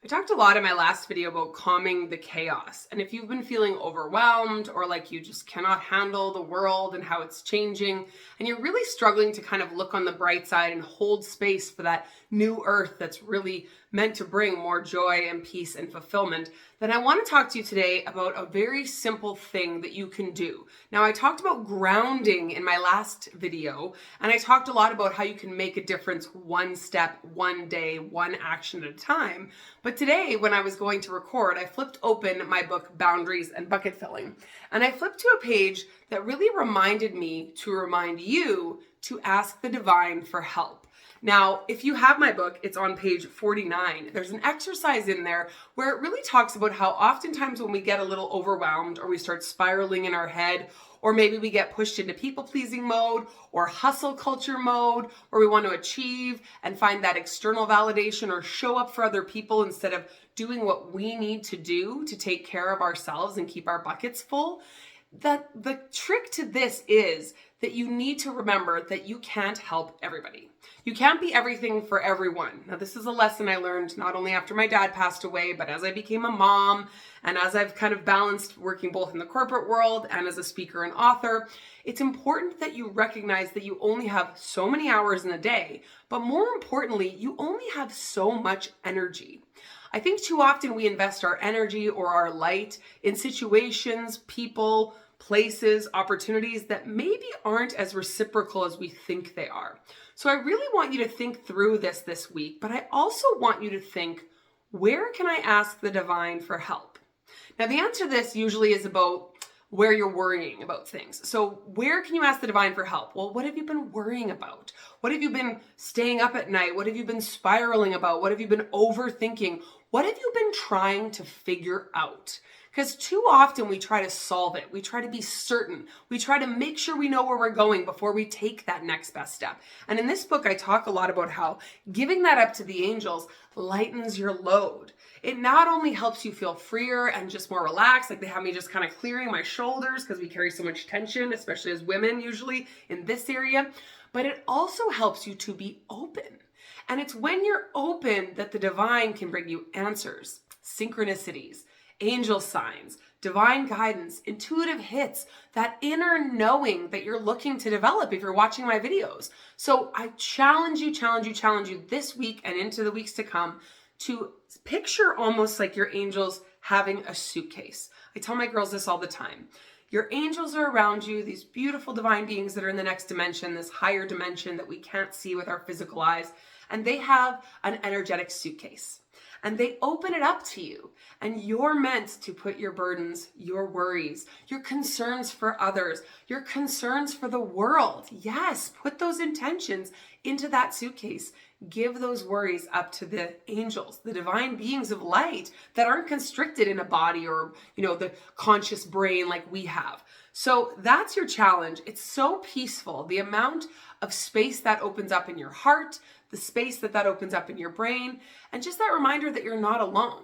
I talked a lot in my last video about calming the chaos. And if you've been feeling overwhelmed or like you just cannot handle the world and how it's changing, and you're really struggling to kind of look on the bright side and hold space for that new earth that's really meant to bring more joy and peace and fulfillment, then I want to talk to you today about a very simple thing that you can do. Now, I talked about grounding in my last video, and I talked a lot about how you can make a difference one step, one day, one action at a time. But today, when I was going to record, I flipped open my book, Boundaries and Bucket Filling, and I flipped to a page that really reminded me to remind you to ask the divine for help. Now, if you have my book, it's on page 49. There's an exercise in there where it really talks about how oftentimes when we get a little overwhelmed or we start spiraling in our head, or maybe we get pushed into people-pleasing mode or hustle culture mode, where we want to achieve and find that external validation or show up for other people instead of doing what we need to do to take care of ourselves and keep our buckets full. That the trick to this is that you need to remember that you can't help everybody. You can't be everything for everyone. Now, this is a lesson I learned not only after my dad passed away, but as I became a mom and as I've kind of balanced working both in the corporate world and as a speaker and author. It's important that you recognize that you only have so many hours in a day, but more importantly, you only have so much energy. I think too often we invest our energy or our light in situations, people, places, opportunities that maybe aren't as reciprocal as we think they are. So I really want you to think through this week, but I also want you to think, where can I ask the divine for help? Now, the answer to this usually is about where you're worrying about things. So where can you ask the divine for help? Well, what have you been worrying about? What have you been staying up at night? What have you been spiraling about? What have you been overthinking? What have you been trying to figure out? Because too often we try to solve it. We try to be certain. We try to make sure we know where we're going before we take that next best step. And in this book, I talk a lot about how giving that up to the angels lightens your load. It not only helps you feel freer and just more relaxed, like they have me just kind of clearing my shoulders because we carry so much tension, especially as women usually in this area, but it also helps you to be open. And it's when you're open that the divine can bring you answers, synchronicities, angel signs, divine guidance, intuitive hits, that inner knowing that you're looking to develop if you're watching my videos. So I challenge you this week and into the weeks to come to picture almost like your angels having a suitcase. I tell my girls this all the time. Your angels are around you, these beautiful divine beings that are in the next dimension, this higher dimension that we can't see with our physical eyes, and they have an energetic suitcase. And they open it up to you. And you're meant to put your burdens, your worries, your concerns for others, your concerns for the world. Yes, put those intentions into that suitcase. Give those worries up to the angels, the divine beings of light that aren't constricted in a body or, the conscious brain like we have. So that's your challenge. It's so peaceful. The amount of space that opens up in your heart, the space that opens up in your brain, and just that reminder that you're not alone.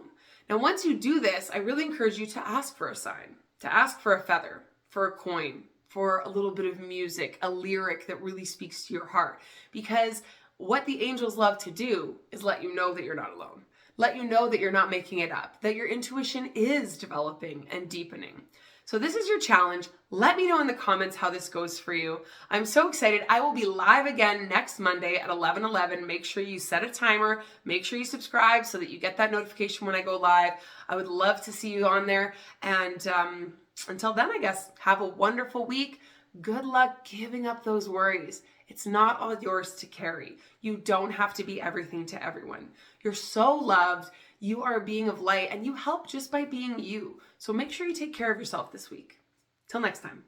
Now, once you do this, I really encourage you to ask for a sign, to ask for a feather, for a coin, for a little bit of music, a lyric that really speaks to your heart. Because what the angels love to do is let you know that you're not alone. Let you know that you're not making it up, that your intuition is developing and deepening. So this is your challenge. Let me know in the comments how this goes for you. I'm so excited. I will be live again next Monday at 11:11. Make sure you set a timer. Make sure you subscribe so that you get that notification when I go live. I would love to see you on there. And until then, I guess, have a wonderful week. Good luck giving up those worries. It's not all yours to carry. You don't have to be everything to everyone. You're so loved. You are a being of light and you help just by being you. So make sure you take care of yourself this week. Till next time.